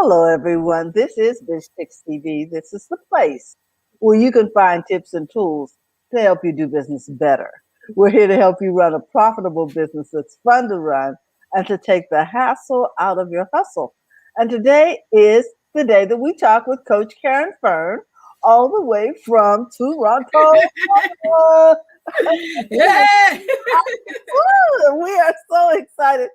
Hello, everyone. This is Biz Chicks TV. This is the place where you can find tips and tools to help you do business better. We're here to help you run a profitable business that's fun to run and to take the hassle out of your hustle. And today is the day that we talk with Coach Caren Fern, all the way from Toronto. Florida. Yeah. Woo! We are so excited.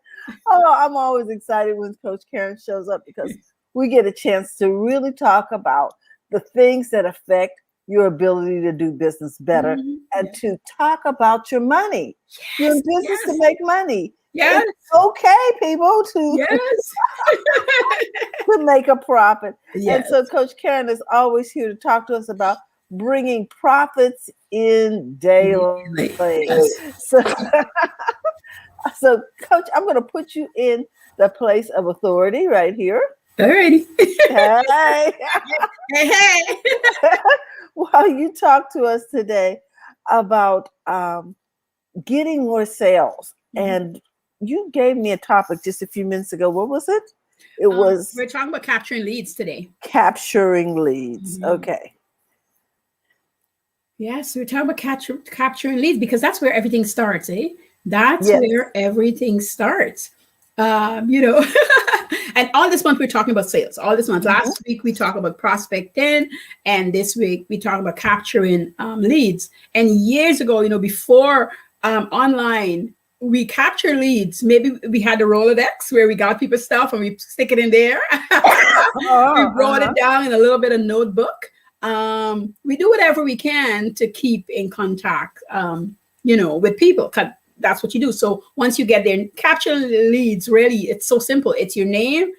Oh, I'm always excited when Coach Caren shows up because we get a chance to really talk about the things that affect your ability to do business better and to talk about your money. You're in business to make money. Yes. It's okay, people, Yes. to make a profit. Yes. And so Coach Caren is always here to talk to us about bringing profits in daily. Yes. So, Coach, I'm going to put you in the place of authority right here. Alrighty. Hey. Hey. While you talk to us today about getting more sales, and you gave me a topic just a few minutes ago. What was it? It was we're talking about capturing leads today. Capturing leads. Okay. Yes, we're talking about capturing leads because that's where everything starts, eh? That's where everything starts. And all this month we're talking about sales. All this month. Last week we talked about prospecting, and this week we talk about capturing leads. And years ago, before online, we capture leads. Maybe we had the Rolodex where we got people's stuff and we stick it in there. We wrote it down in a little bit of notebook. We do whatever we can to keep in contact, with people. That's what you do. So once you get there, capture the leads, really, it's so simple. It's your name,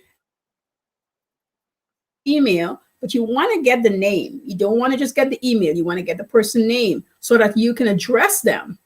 email, but you want to get the name. You don't want to just get the email. You want to get the person name so that you can address them.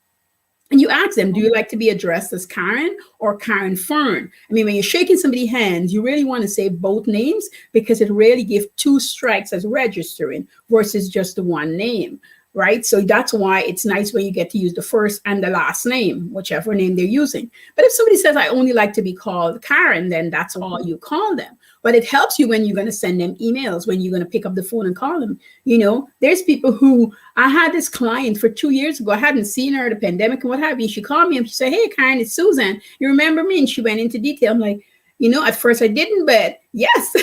And you ask them, do you like to be addressed as Caren or Caren Fern? I mean, when you're shaking somebody's hands, you really want to say both names because it really gives 2 strikes as registering versus just the one name, right? So that's why it's nice when you get to use the first and the last name, whichever name they're using. But if somebody says, I only like to be called Caren, then that's all you call them. But it helps you when you're going to send them emails, when you're going to pick up the phone and call them. There's people who, I had this client for 2 years ago. I hadn't seen her, the pandemic and what have you. She called me and she said, hey, Caren, it's Susan. You remember me? And she went into detail. I'm like, at first I didn't, but yes.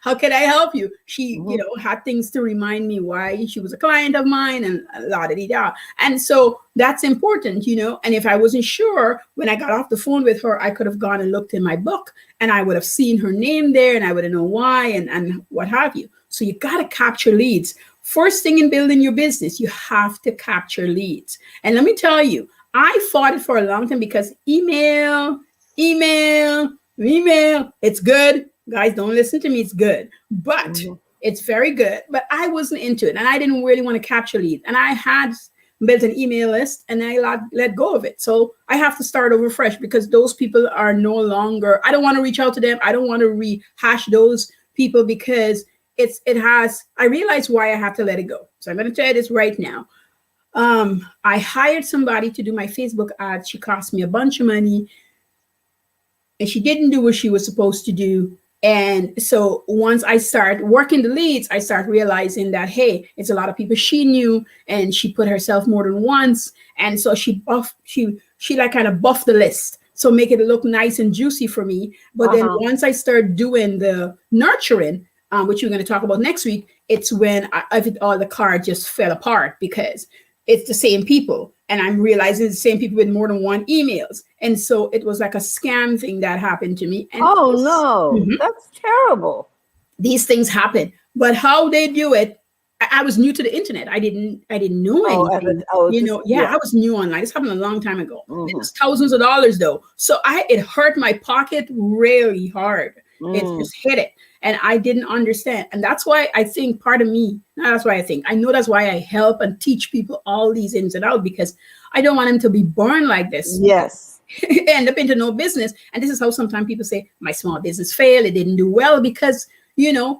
How can I help you? She, had things to remind me why she was a client of mine and la-da-dee-da. And so that's important, And if I wasn't sure, when I got off the phone with her, I could have gone and looked in my book and I would have seen her name there and I would have known why and what have you. So you got to capture leads. First thing in building your business, you have to capture leads. And let me tell you, I fought it for a long time because email, it's good. Guys, don't listen to me. It's good, but it's very good. But I wasn't into it and I didn't really want to capture leads. And I had built an email list and I let go of it. So I have to start over fresh because those people are no longer, I don't want to reach out to them. I don't want to rehash those people because I realize why I have to let it go. So I'm going to tell you this right now. I hired somebody to do my Facebook ads. She cost me a bunch of money and she didn't do what she was supposed to do. And so once I start working the leads, I start realizing that, hey, it's a lot of people she knew and she put herself more than once. And so she like kind of buffed the list. So make it look nice and juicy for me. But then once I start doing the nurturing, which we're going to talk about next week, it's when all the cards just fell apart because it's the same people. And I'm realizing it's the same people with more than one emails. And so it was like a scam thing that happened to me. And that's terrible. These things happen. But how they do it, I was new to the internet. I didn't know anything. I was new online. This happened a long time ago. It was thousands of dollars though. So it hurt my pocket really hard. It just hit it. And I didn't understand. And that's why I think I know that's why I help and teach people all these ins and outs because I don't want them to be born like this. Yes. End up into no business. And this is how sometimes people say, my small business failed. It didn't do well because,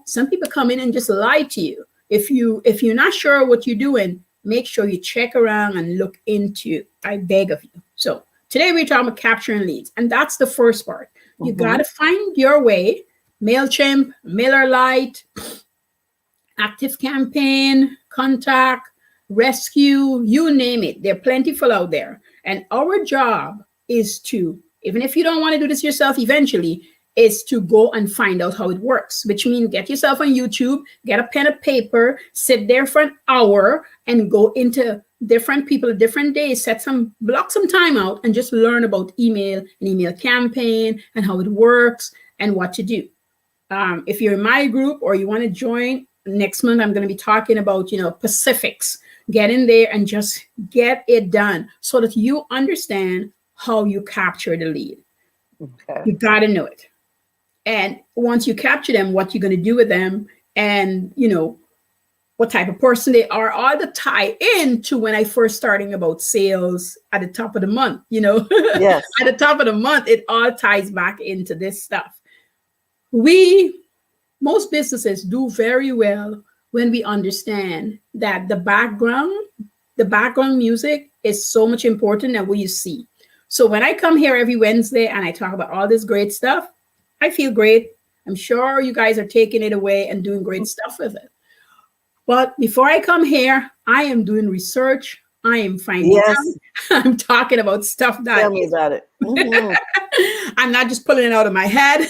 some people come in and just lie to you. If you're not sure what you're doing, make sure you check around and look into it. I beg of you. So today we're talking about capturing leads. And that's the first part. You got to find your way MailChimp, MailerLite, Active Campaign, Contact, Rescue, you name it. They're plentiful out there. And our job is to, even if you don't want to do this yourself eventually, is to go and find out how it works, which means get yourself on YouTube, get a pen and paper, sit there for an hour and go into different people, different days, block some time out and just learn about email and email campaign and how it works and what to do. If you're in my group or you want to join, next month I'm going to be talking about, Pacifics. Get in there and just get it done so that you understand how you capture the lead. Okay. You got to know it. And once you capture them, what you're going to do with them and, what type of person they are, all the tie in to when I first starting about sales at the top of the month, Yes. At the top of the month, it all ties back into this stuff. Most businesses do very well when we understand that the background music is so much important than what you see. So when I come here every Wednesday and I talk about all this great stuff, I feel great. I'm sure you guys are taking it away and doing great stuff with it. But before I come here, I am doing research. I am finding out. I'm talking about stuff that Tell me about it. Mm-hmm. I'm not just pulling it out of my head.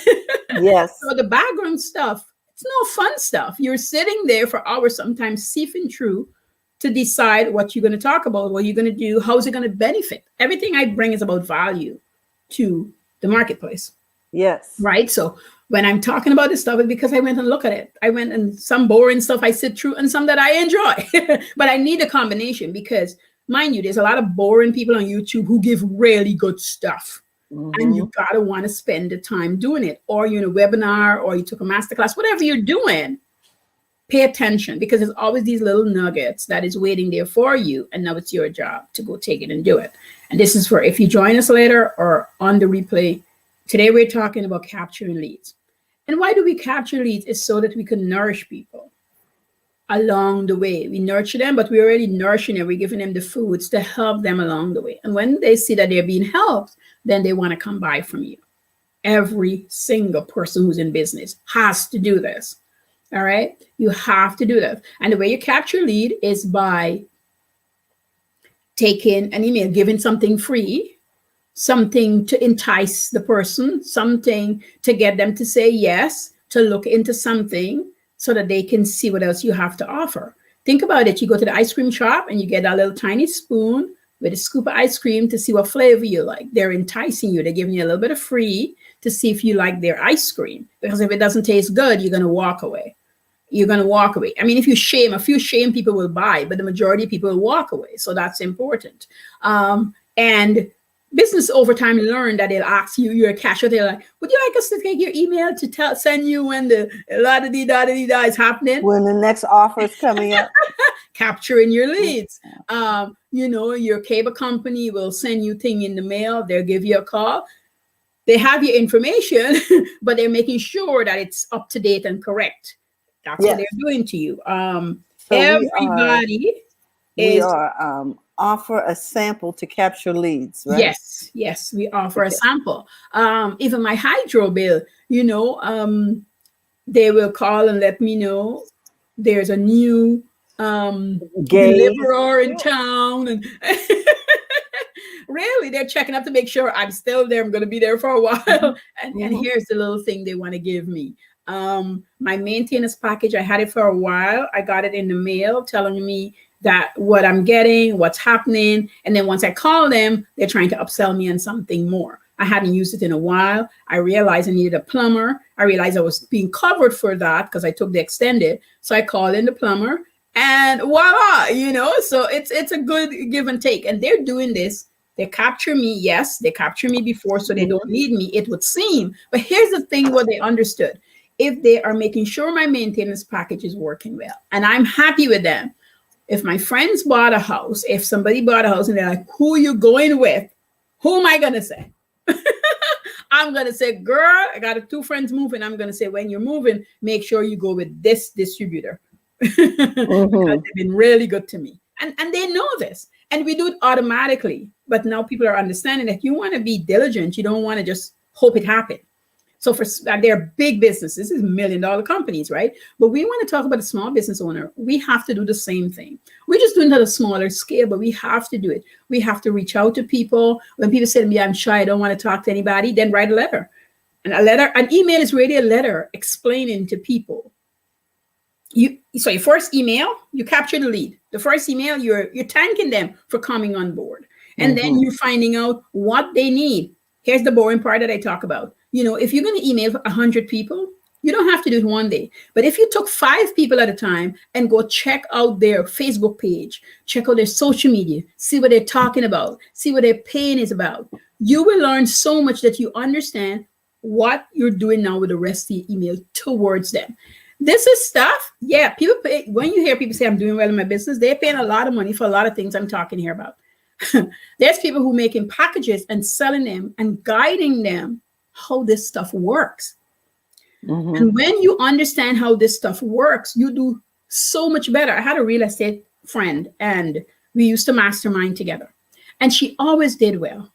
Yes. So the background stuff, it's no fun stuff. You're sitting there for hours, sometimes sifting through to decide what you're going to talk about, what you're going to do, how is it going to benefit. Everything I bring is about value to the marketplace. Yes. Right. So when I'm talking about this stuff, it's because I went and look at it. I went and some boring stuff I sit through and some that I enjoy. But I need a combination because, mind you, there's a lot of boring people on YouTube who give really good stuff. Mm-hmm. And you got to want to spend the time doing it. Or you're in a webinar or you took a masterclass, whatever you're doing, pay attention because there's always these little nuggets that is waiting there for you. And now it's your job to go take it and do it. And this is for if you join us later or on the replay. Today, we're talking about capturing leads. And why do we capture leads? It's so that we can nourish people along the way. We nurture them, but we're already nourishing them. We're giving them the foods to help them along the way. And when they see that they're being helped, then they want to come buy from you. Every single person who's in business has to do this. All right? You have to do that. And the way you capture lead is by taking an email, giving something free, something to entice the person, something to get them to say yes, to look into something so that they can see what else you have to offer. Think about it. You go to the ice cream shop and you get a little tiny spoon with a scoop of ice cream to see what flavor you like. They're enticing you. They're giving you a little bit of free to see if you like their ice cream. Because if it doesn't taste good, you're going to walk away. You're going to walk away. I mean, if you shame, a few shame people will buy, but the majority of people will walk away. So that's important. And business over time learn that they'll ask you, you're a cashier, they're like, would you like us to take your email to send you when the la-da-dee-da-da-dee-da is happening? When the next offer is coming up. Capturing your leads. Your cable company will send you thing in the mail. They'll give you a call. They have your information, but they're making sure that it's up to date and correct. That's what they're doing to you. We offer a sample to capture leads, right? Yes, we offer a sample. Even my hydro bill, they will call and let me know there's a new deliverer in town, and really they're checking up to make sure I'm still there. I'm going to be there for a while, and here's the little thing they want to give me. My maintenance package, I had it for a while. I got it in the mail telling me that what I'm getting, what's happening. And then once I call them, they're trying to upsell me on something more. I hadn't used it in a while. I realized I needed a plumber. I realized I was being covered for that because I took the extended. So I called in the plumber and voila, so it's a good give and take. And they're doing this. They capture me. Yes, they capture me before, so they don't need me, it would seem. But here's the thing, what they understood. If they are making sure my maintenance package is working well, and I'm happy with them. If my friends bought a house, if somebody bought a house and they're like, who are you going with? Who am I going to say? I'm going to say, girl, I got 2 friends moving. I'm going to say, when you're moving, make sure you go with this distributor. Because they've been really good to me. And they know this. And we do it automatically. But now people are understanding that you want to be diligent. You don't want to just hope it happens. So they're big businesses. This is $1 million companies, right? But we want to talk about a small business owner. We have to do the same thing. We're just doing it at a smaller scale, but we have to do it. We have to reach out to people. When people say to me, I'm shy, I don't want to talk to anybody, then write a letter. And an email is really a letter explaining to people. So your first email, you capture the lead. The first email, you're thanking them for coming on board. And then you're finding out what they need. Here's the boring part that I talk about. If you're going to email 100 people, you don't have to do it one day. But if you took 5 people at a time and go check out their Facebook page, check out their social media, see what they're talking about, see what their pain is about, you will learn so much that you understand what you're doing now with the rest of the email towards them. This is stuff, people pay. When you hear people say I'm doing well in my business, they're paying a lot of money for a lot of things I'm talking here about. There's people who making packages and selling them and guiding them how this stuff works. And when you understand how this stuff works, you do so much better. I had a real estate friend and we used to mastermind together. And she always did well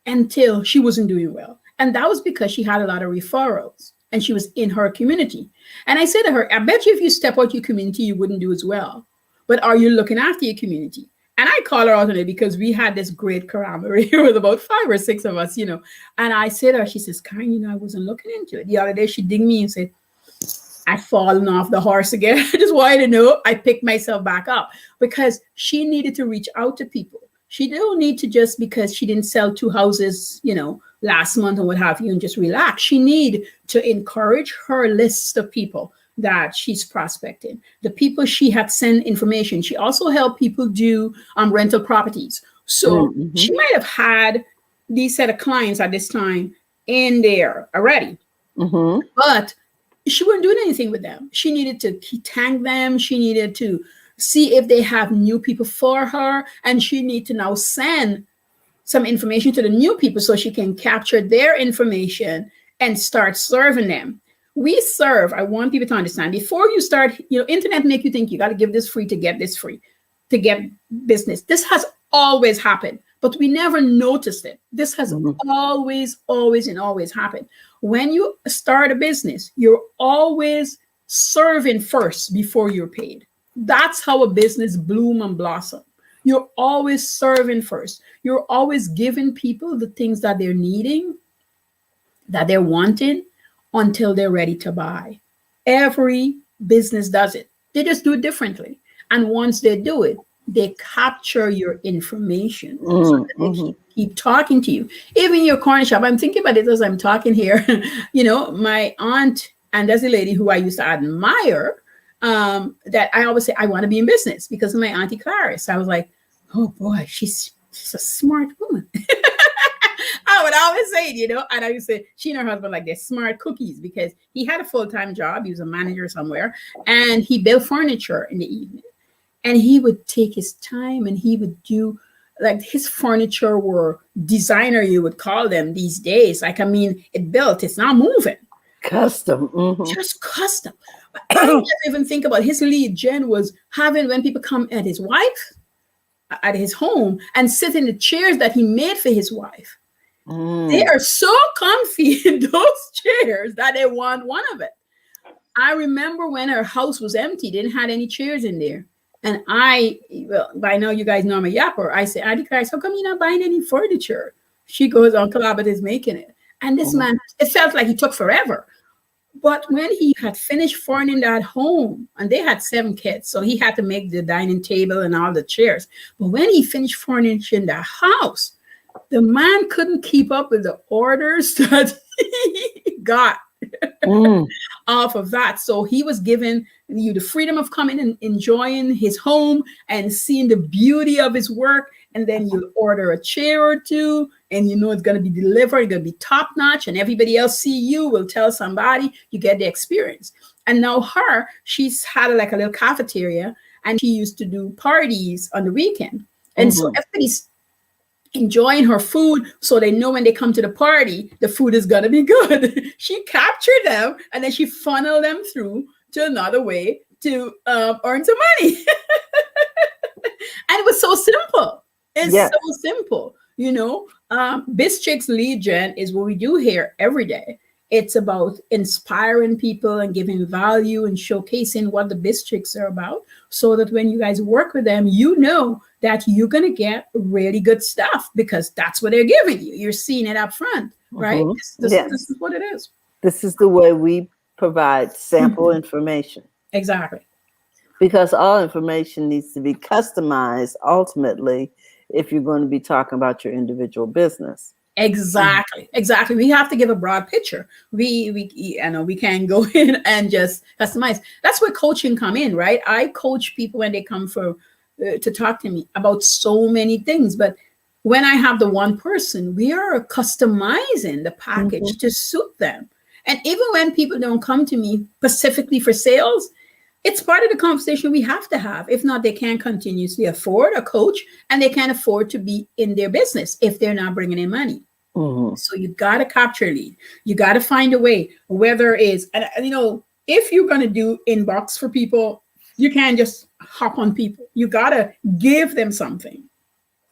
until she wasn't doing well. And that was because she had a lot of referrals and she was in her community. And I said to her, I bet you if you step out your community, you wouldn't do as well. But are you looking after your community? And I call her out on it because we had this great camaraderie with about 5 or 6 of us, And I said to her, she says, Caren, I wasn't looking into it. The other day she dinged me and said, I've fallen off the horse again. I just wanted to know. I picked myself back up because she needed to reach out to people. She don't need to just because she didn't sell 2 houses, last month and what have you, and just relax. She need to encourage her list of people that she's prospecting, the people she had sent information. She also helped people do rental properties. So she might have had these set of clients at this time in there already, but she wasn't doing anything with them. She needed to thank them. She needed to see if they have new people for her, and she need to now send some information to the new people so she can capture their information and start serving them. We serve, I want people to understand, before you start, internet make you think you got to give this free to get this free, to get business. This has always happened, but we never noticed it. This has always happened. When you start a business, you're always serving first before you're paid. That's how a business bloom and blossom. You're always serving first. You're always giving people the things that they're needing, that they're wanting, until they're ready to buy. Every business does it. They just do it differently. And once they do it, they capture your information so that they keep talking to you. Even your corner shop, I'm thinking about it as I'm talking here. My aunt, and there's a lady who I used to admire, that I always say, I want to be in business because of my Auntie Clarice. I was like, oh boy, she's a smart woman. I would always say, and I used to say, she and her husband, like, they're smart cookies because he had a full-time job. He was a manager somewhere and he built furniture in the evening. And he would take his time and he would do, like, his furniture were designer, you would call them these days. Like, it's not moving. Custom. Just custom. I don't even think about his lead gen was having when people come at his wife, at his home, and sit in the chairs that he made for his wife. They are so comfy in those chairs that they want one of it. I remember when her house was empty, didn't have any chairs in there. And by now you guys know I'm a yapper. I said, Auntie Clarice, how come you're not buying any furniture? She goes, Uncle Abbott is making it. And this man, it felt like he took forever. But when he had finished furnishing that home, and they had 7 kids, so he had to make the dining table and all the chairs. But when he finished furnishing the house, the man couldn't keep up with the orders that he got off of that. So he was giving you the freedom of coming and enjoying his home and seeing the beauty of his work. And then you order a chair or 2 and it's going to be delivered, it's going to be top notch, and everybody else see you, will tell somebody, you get the experience. And now she's had like a little cafeteria and she used to do parties on the weekend. And so everybody's enjoying her food, so they know when they come to the party, the food is going to be good. She captured them and then she funneled them through to another way to earn some money. And it was so simple. It's so simple. Biz Chicks lead gen is what we do here every day. It's about inspiring people and giving value and showcasing what the districts are about, so that when you guys work with them, you know that you're going to get really good stuff because that's what they're giving you. You're seeing it up front, right? This is what it is. This is the way we provide sample information. Exactly. Because all information needs to be customized ultimately if you're going to be talking about your individual business. Exactly. We have to give a broad picture. We I know we can't go in and just customize. That's where coaching come in, right? I coach people when they come for to talk to me about so many things, but when I have the one person, we are customizing the package to suit them. And even when people don't come to me specifically for sales, it's part of the conversation we have to have. If not, they can't continuously afford a coach, and they can't afford to be in their business if they're not bringing in money. So you got to capture lead. You got to find a way, whether it's, and if you're going to do inbox for people, you can't just hop on people. You got to give them something.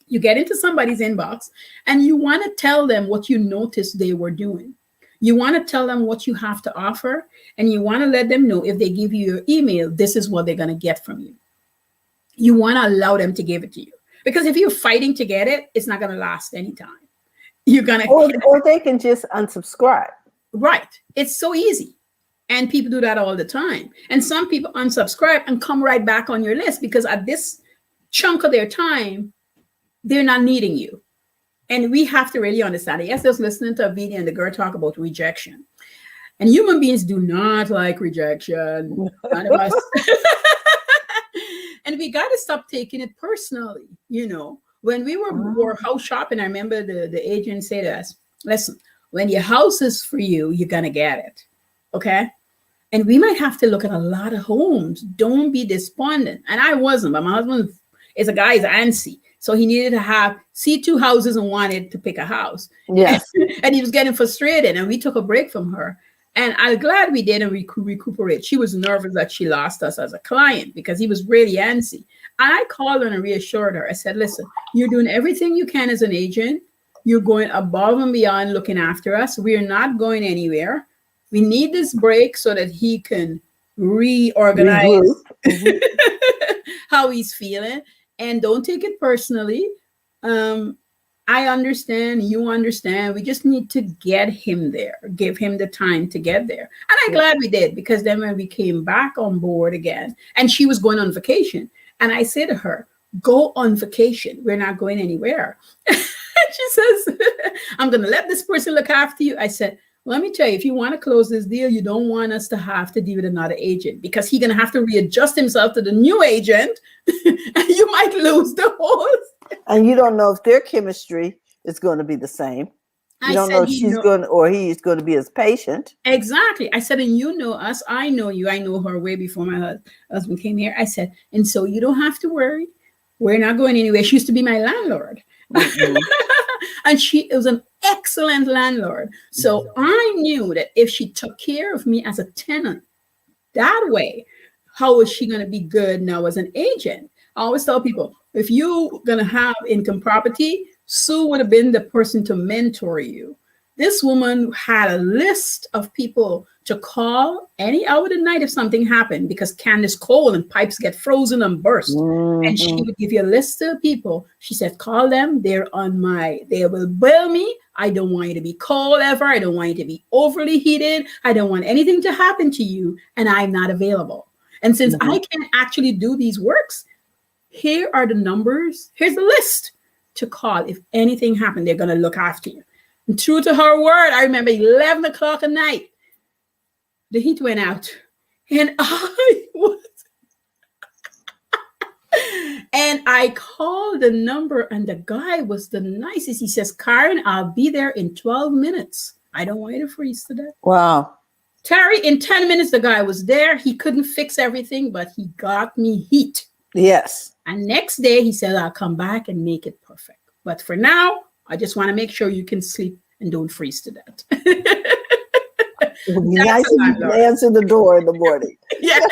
You get into somebody's inbox and you want to tell them what you noticed they were doing. You want to tell them what you have to offer, and you want to let them know if they give you your email, this is what they're going to get from you. You want to allow them to give it to you, because if you're fighting to get it, it's not going to last any time. You're going to, or they can just unsubscribe. Right. It's so easy. And people do that all the time. And some people unsubscribe and come right back on your list because at this chunk of their time, they're not needing you. And we have to really understand it. Yes, I was listening to a video and the girl talk about rejection. And human beings do not like rejection. None of us. And we got to stop taking it personally. When we were house shopping, I remember the agent said to us, listen, when your house is for you, you're going to get it. Okay? And we might have to look at a lot of homes. Don't be despondent. And I wasn't, but my husband is a guy, he's antsy. So he needed to see 2 houses and wanted to pick a house. Yes. And he was getting frustrated, and we took a break from her. And I'm glad we did, and we could recuperate. She was nervous that she lost us as a client because he was really antsy. And I called her and reassured her. I said, listen, you're doing everything you can as an agent. You're going above and beyond looking after us. We are not going anywhere. We need this break so that he can reorganize how he's feeling. And don't take it personally. I understand. You understand. We just need to get him there. Give him the time to get there. And I'm glad we did, because then when we came back on board again, and she was going on vacation, and I said to her, go on vacation. We're not going anywhere. She says, I'm going to let this person look after you. I said, let me tell you, if you want to close this deal, you don't want us to have to deal with another agent, because he's going to have to readjust himself to the new agent, and you might lose the horse. And you don't know if their chemistry is going to be the same. You don't know if she's going or he's going to be as patient. Exactly. I said, and you know us. I know you. I know her way before my husband came here. I said, and so you don't have to worry. We're not going anywhere. She used to be my landlord. And she was an excellent landlord. So I knew that if she took care of me as a tenant that way, how was she going to be good now as an agent? I always tell people, if you're going to have income property, Sue would have been the person to mentor you. This woman had a list of people to call any hour of the night if something happened, because Candace cold and pipes get frozen and burst. And she would give you a list of people. She said, call them. They will bill me. I don't want you to be cold ever. I don't want you to be overly heated. I don't want anything to happen to you. And I'm not available. And since I can't actually do these works, here are the numbers. Here's the list to call. If anything happened, they're going to look after you. And true to her word, I remember 11 o'clock at night, the heat went out, and I called the number, and the guy was the nicest. He says, Caren, I'll be there in 12 minutes. I don't want you to freeze to death. Wow. Terry, in 10 minutes, the guy was there. He couldn't fix everything, but he got me heat. Yes. And next day he said, I'll come back and make it perfect. But for now, I just want to make sure you can sleep and don't freeze to death. It would be nice if you answer the door in the morning. Yes.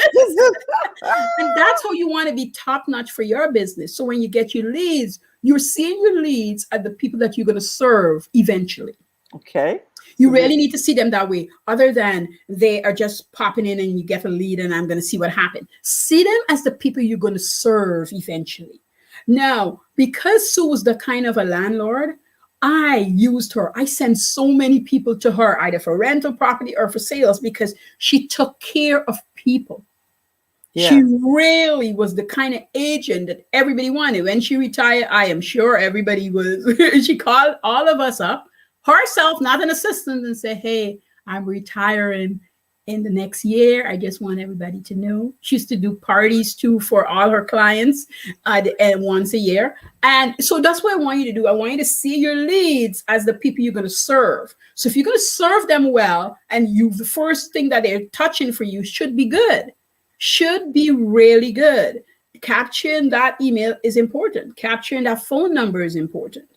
And that's how you want to be top-notch for your business. So when you get your leads, you're seeing your leads at the people that you're going to serve eventually. Okay. You really need to see them that way, other than they are just popping in and you get a lead and I'm going to see what happens. See them as the people you're going to serve eventually. Now, because Sue was the kind of a landlord, I used her. I sent so many people to her, either for rental property or for sales, because she took care of people. Yeah. She really was the kind of agent that everybody wanted. When she retired, I am sure everybody was, she called all of us up, herself, not an assistant, and said, hey, I'm retiring in the next year. I just want everybody to know. She used to do parties too for all her clients and once a year. And so that's what I want you to do. I want you to see your leads as the people you're going to serve. So if you're going to serve them well, and the first thing that they're touching for you should be good, should be really good. Capturing that email is important. Capturing that phone number is important.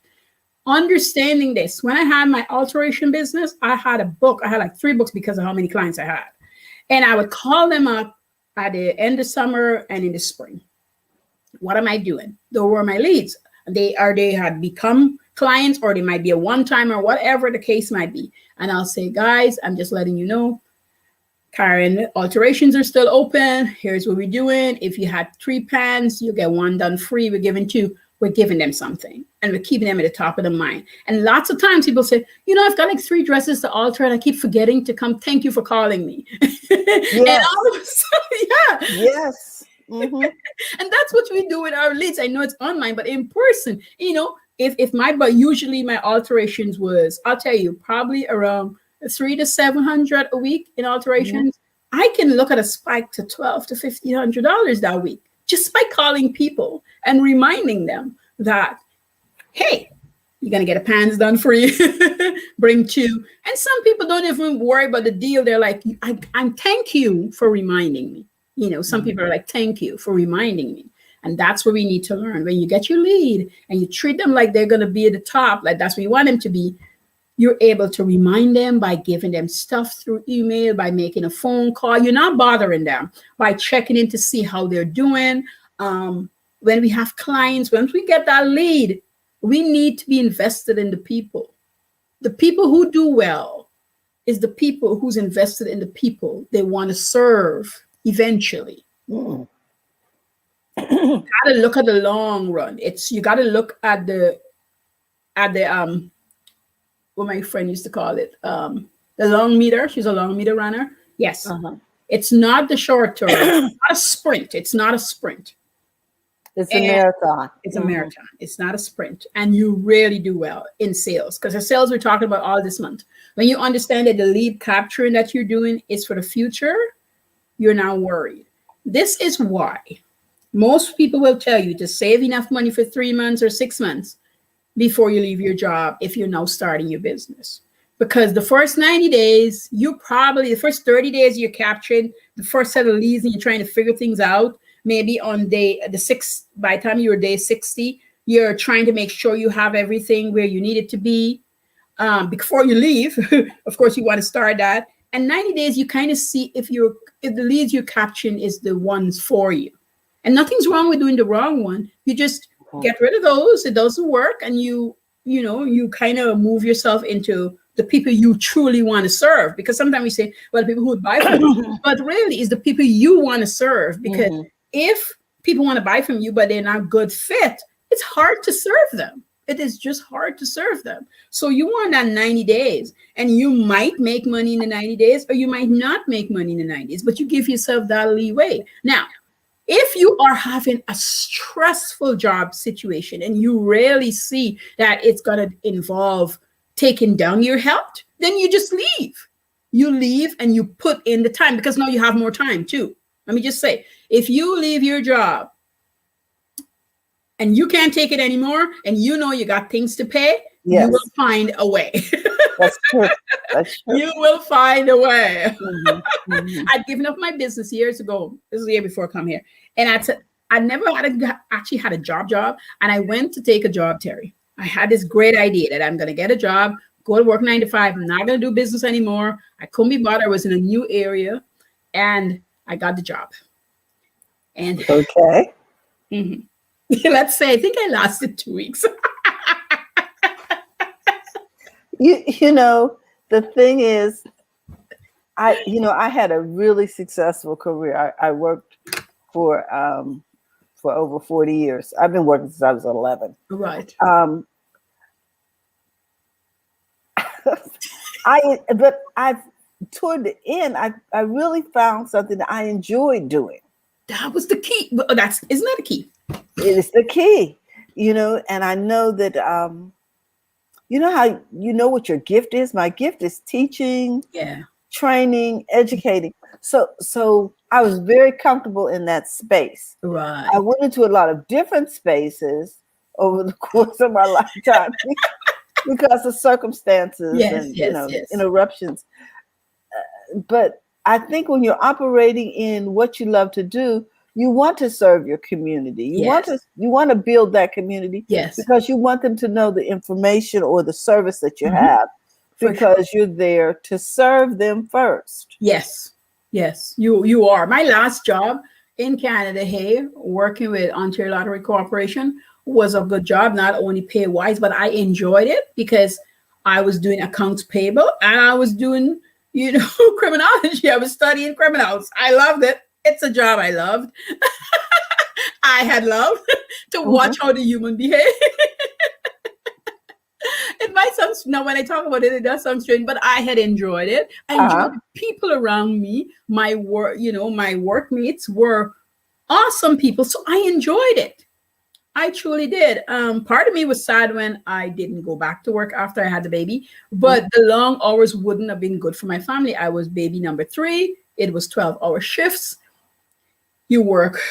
Understanding this. When I had my alteration business, I had a book. I had like 3 books because of how many clients I had. And I would call them up at the end of summer and in the spring. What am I doing? Those were my leads. They had become clients, or they might be a one-time, or whatever the case might be. And I'll say, guys, I'm just letting you know, Caren, alterations are still open. Here's what we're doing. If you had 3 pans, you get 1 done free. We're giving 2. We're giving them something, and we're keeping them at the top of the mind. And lots of times people say, I've got like 3 dresses to alter, and I keep forgetting to come. Thank you for calling me. Yes. And all of a sudden, yeah. Yes. Mm-hmm. And that's what we do with our leads. I know it's online, but in person, but usually my alterations was, I'll tell you, probably around 300 to 700 a week in alterations. Mm-hmm. I can look at a spike to $1,200 to $1,500 that week just by calling people and reminding them that, hey, you're going to get a pans done for you. Bring 2. And some people don't even worry about the deal. They're like, I'm thank you for reminding me. Some people are like, thank you for reminding me. And that's what we need to learn. When you get your lead and you treat them like they're going to be at the top, like that's what you want them to be, you're able to remind them by giving them stuff through email, by making a phone call. You're not bothering them, by checking in to see how they're doing. When we have clients, once we get that lead, we need to be invested in the people. The people who do well is the people who's invested in the people they want to serve eventually. You gotta look at the long run. You gotta look at the what my friend used to call it, the long meter. She's a long meter runner. Yes. Uh-huh. It's not the short term. It's not a sprint. It's not a sprint. It's a marathon. It's a marathon. It's not a sprint. And you really do well in sales, because the sales we're talking about all this month. When you understand that the lead capturing that you're doing is for the future, you're not worried. This is why most people will tell you to save enough money for 3 months or 6 months before you leave your job if you're now starting your business. Because the first 90 days, the first 30 days you're capturing the first set of leads and you're trying to figure things out. Maybe on by the time you're day 60, you're trying to make sure you have everything where you need it to be before you leave. Of course, you want to start that. And 90 days, you kind of see if the leads you're capturing is the ones for you. And nothing's wrong with doing the wrong one. You just get rid of those. It doesn't work. And you kind of move yourself into the people you truly want to serve. Because sometimes we say, well, the people who would buy from you, but really it's the people you want to serve. Because if people want to buy from you, but they're not good fit, it's hard to serve them. It is just hard to serve them. So you want that 90 days, and you might make money in the 90 days, or you might not make money in the 90 days, but you give yourself that leeway. Now, if you are having a stressful job situation and you really see that it's going to involve taking down your health, then you just leave. You leave and you put in the time, because now you have more time too. Let me just say, if you leave your job and you can't take it anymore, and you know you got things to pay, you will find a way. That's true. That's true. You will find a way. I'd given up my business years ago. This was the year before I come here. And I never actually had a job. And I went to take a job, Terry. I had this great idea that I'm going to get a job, go to work 9 to 5. I'm not going to do business anymore. I couldn't be bothered. I was in a new area, and I got the job. And okay. Let's say, I think I lasted 2 weeks. You know, the thing is, I had a really successful career. I worked for over 40 years. I've been working since I was 11. Right. I've toward the end, I really found something that I enjoyed doing. That was the key. Isn't that a key? It is the key, and I know that how what your gift is. My gift is teaching, training, educating. So I was very comfortable in that space. Right. I went into a lot of different spaces over the course of my lifetime because of circumstances and interruptions. But I think when you're operating in what you love to do, you want to serve your community. You want to build that community because you want them to know the information or the service that you have because you're there to serve them first. Yes, you are. My last job in Canada here, working with Ontario Lottery Corporation, was a good job, not only pay wise, but I enjoyed it because I was doing accounts payable and I was doing, criminology. I was studying criminals. I loved it. It's a job I loved. I had loved to watch how the human behave. It might sound, now when I talk about it, it does sound strange, but I had enjoyed it. I enjoyed the people around me. My my workmates were awesome people. So I enjoyed it. I truly did. Part of me was sad when I didn't go back to work after I had the baby, but the long hours wouldn't have been good for my family. I was baby number 3. It was 12-hour shifts. You work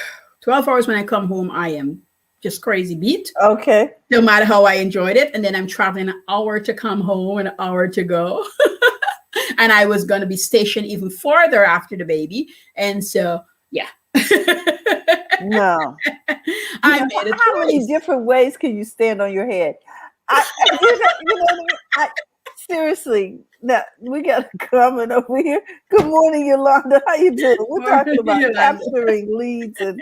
12 hours. When I come home, I am just crazy beat. Okay. No matter how I enjoyed it. And then I'm traveling an hour to come home and an hour to go. And I was going to be stationed even further after the baby. And so, yeah. No. I made a choice. How many different ways can you stand on your head? Seriously, now we got a comment over here. Good morning, Yolanda. How you doing? We're talking about capturing leads and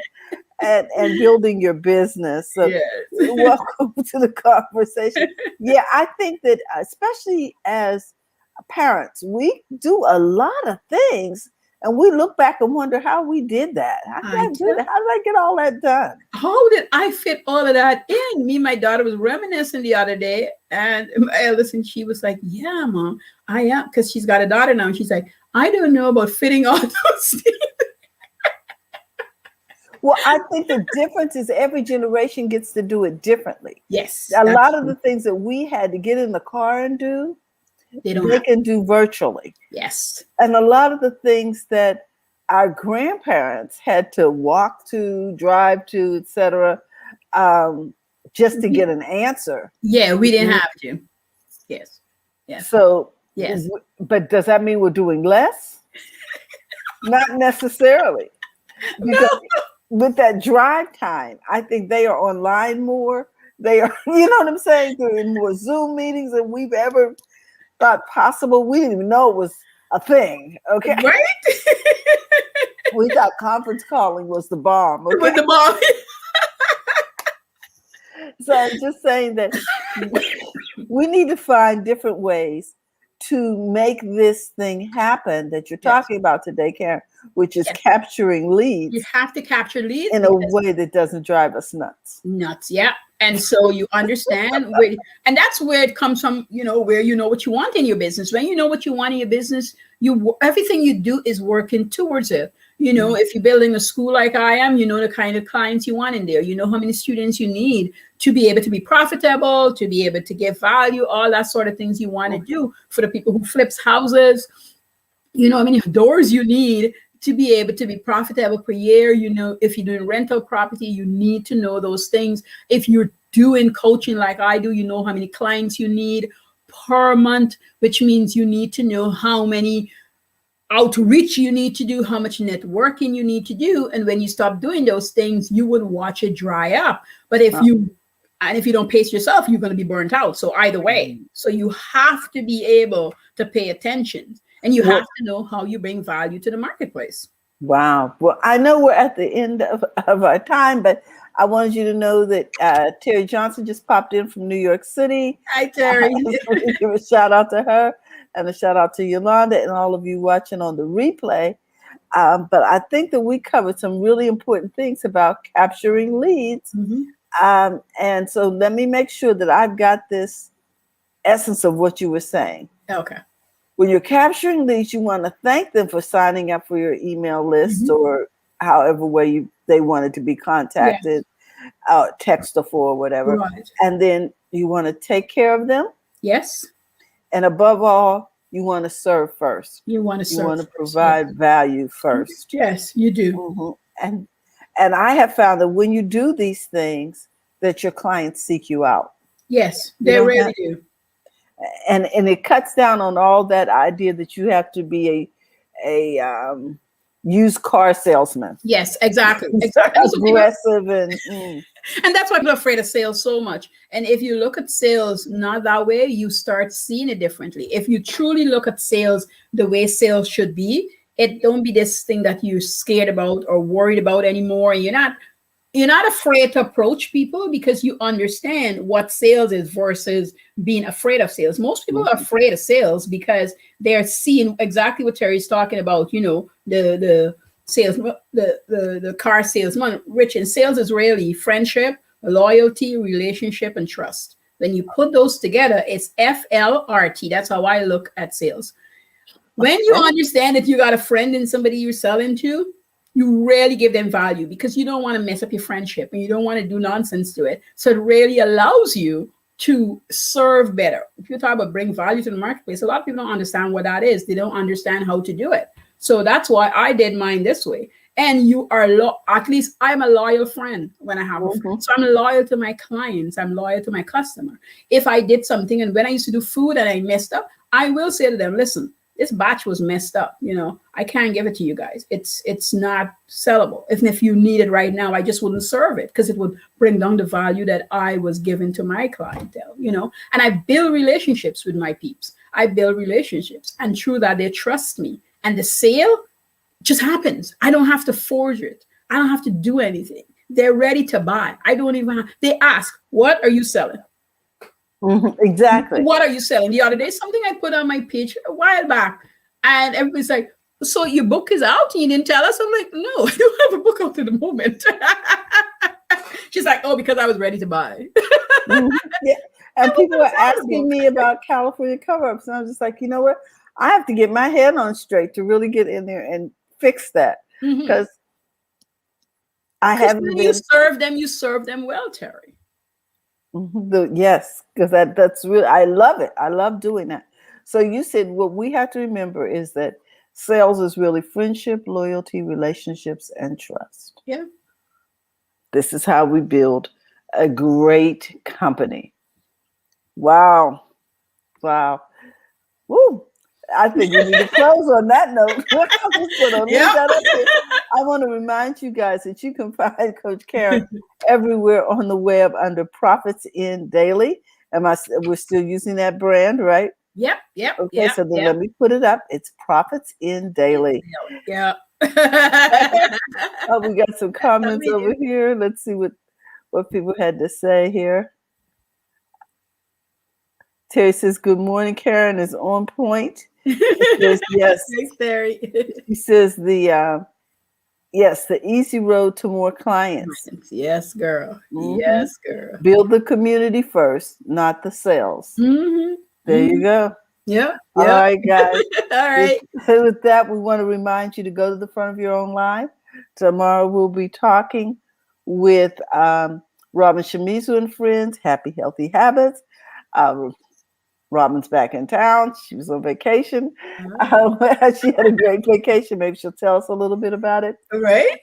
building your business. So welcome to the conversation. Yeah, I think that especially as parents, we do a lot of things and we look back and wonder how we did that. How did I do that? How did I get all that done? How did I fit all of that in? Me and my daughter was reminiscing the other day, and my eldest, and she was like, yeah, Mom, I am, because she's got a daughter now, and she's like, I don't know about fitting all those things. Well, I think the difference is every generation gets to do it differently. Yes. A lot of the things that we had to get in the car and do, they can do virtually. Yes. And a lot of the things that our grandparents had to walk to, drive to, etc., just to get an answer. Yeah, we didn't have to. Yes. Yes. So, yes. But does that mean we're doing less? Not necessarily. Because with that drive time, I think they are online more. They are, you know what I'm saying? They're in more Zoom meetings than we've ever thought possible. We didn't even know it was a thing. Okay. Right? We thought conference calling was the bomb. Okay? With the bomb. So I'm just saying that we need to find different ways to make this thing happen that you're talking about today, Caren, which is capturing leads. You have to capture leads in a way that doesn't drive us nuts. Yeah. And so you understand where, and that's where it comes from, where you know what you want in your business. When you know what you want in your business, everything you do is working towards it. If you're building a school like I am, you know the kind of clients you want in there. You know how many students you need to be able to be profitable, to be able to give value, all that sort of things you want to do for the people who flips houses. You know how many doors you need to be able to be profitable per year. If you're doing rental property, you need to know those things. If you're doing coaching like I do, you know how many clients you need per month, which means you need to know how many outreach you need to do, how much networking you need to do. And when you stop doing those things, you would watch it dry up. But if you don't pace yourself, you're going to be burnt out. So either way, so you have to be able to pay attention. And you have to know how you bring value to the marketplace. Wow. Well, I know we're at the end of our time, but I wanted you to know that Terry Johnson just popped in from New York City. Hi, Terry. Give a shout out to her. and a shout out to Yolanda and all of you watching on the replay. But I think that we covered some really important things about capturing leads. And so let me make sure that I've got this essence of what you were saying. Okay. When you're capturing leads, you want to thank them for signing up for your email list or however way they wanted to be contacted, text or whatever. Right. And then you want to take care of them. Yes. And above all, you want to serve first. You want to serve. You want to provide value first. Yes, you do. And I have found that when you do these things, that your clients seek you out. Yes, they really do. And it cuts down on all that idea that you have to be a used car salesman. Yes, exactly. Aggressive and that's why people are afraid of sales so much. And if you look at sales not that way, you start seeing it differently. If you truly look at sales the way sales should be, it don't be this thing that you're scared about or worried about anymore. You're not afraid to approach people because you understand what sales is versus being afraid of sales. Most people are afraid of sales because they're seeing exactly what Terry's talking about, the sales, the car salesman. Rich, in sales is really friendship, loyalty, relationship, and trust. When you put those together, it's FLRT. That's how I look at sales. When you understand that you got a friend in somebody you're selling to, you really give them value because you don't want to mess up your friendship and you don't want to do nonsense to it. So it really allows you to serve better. If you talk about bring value to the marketplace, a lot of people don't understand what that is. They don't understand how to do it. So that's why I did mine this way. And you are, at least I'm a loyal friend when I have a friend. So I'm loyal to my clients. I'm loyal to my customer. If I did something and when I used to do food and I messed up, I will say to them, listen, this batch was messed up. I can't give it to you guys. It's not sellable. If you need it right now, I just wouldn't serve it because it would bring down the value that I was giving to my clientele, And I build relationships with my peeps. I build relationships, and through that, they trust me. And the sale just happens. I don't have to forge it. I don't have to do anything. They're ready to buy. I don't even they ask, what are you selling? Exactly. What are you selling? The other day, something I put on my page a while back, and everybody's like, so your book is out and you didn't tell us? I'm like, no, I don't have a book out at the moment. She's like, oh, because I was ready to buy. Yeah. And people are asking me about California cover-ups, and I'm just like, you know what? I have to get my head on straight to really get in there and fix that because I haven't. When you serve them well, Terry. Yes, because that's really, I love it. I love doing that. So you said what we have to remember is that sales is really friendship, loyalty, relationships, and trust. Yeah. This is how we build a great company. Wow. Woo. I think we need to close on that note. I want to remind you guys that you can find Coach Caren everywhere on the web under Profits in Daily. We're still using that brand, right? Yep. Okay, so then let me put it up. It's Profits in Daily. Yeah. Oh, we got some comments over here. Let's see what people had to say here. Terry says, good morning. Caren is on point. He says, yes. Thanks, Terry. He says the easy road to more clients. Yes, girl. Yes, girl. Build the community first, not the sales. There you go. Yeah. All right, guys. All right. With that, we want to remind you to go to the front of your own line. Tomorrow we'll be talking with Robin Shimizu and friends. Happy Healthy Habits. Robin's back in town. She was on vacation. She had a great vacation. Maybe she'll tell us a little bit about it. All right.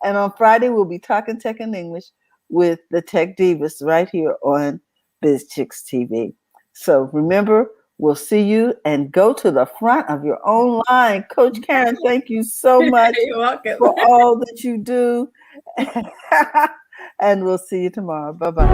And on Friday, we'll be talking tech and English with the Tech Divas right here on Biz Chicks TV. So remember, we'll see you, and go to the front of your own line. Coach Caren, thank you so much for all that you do. And we'll see you tomorrow. Bye-bye.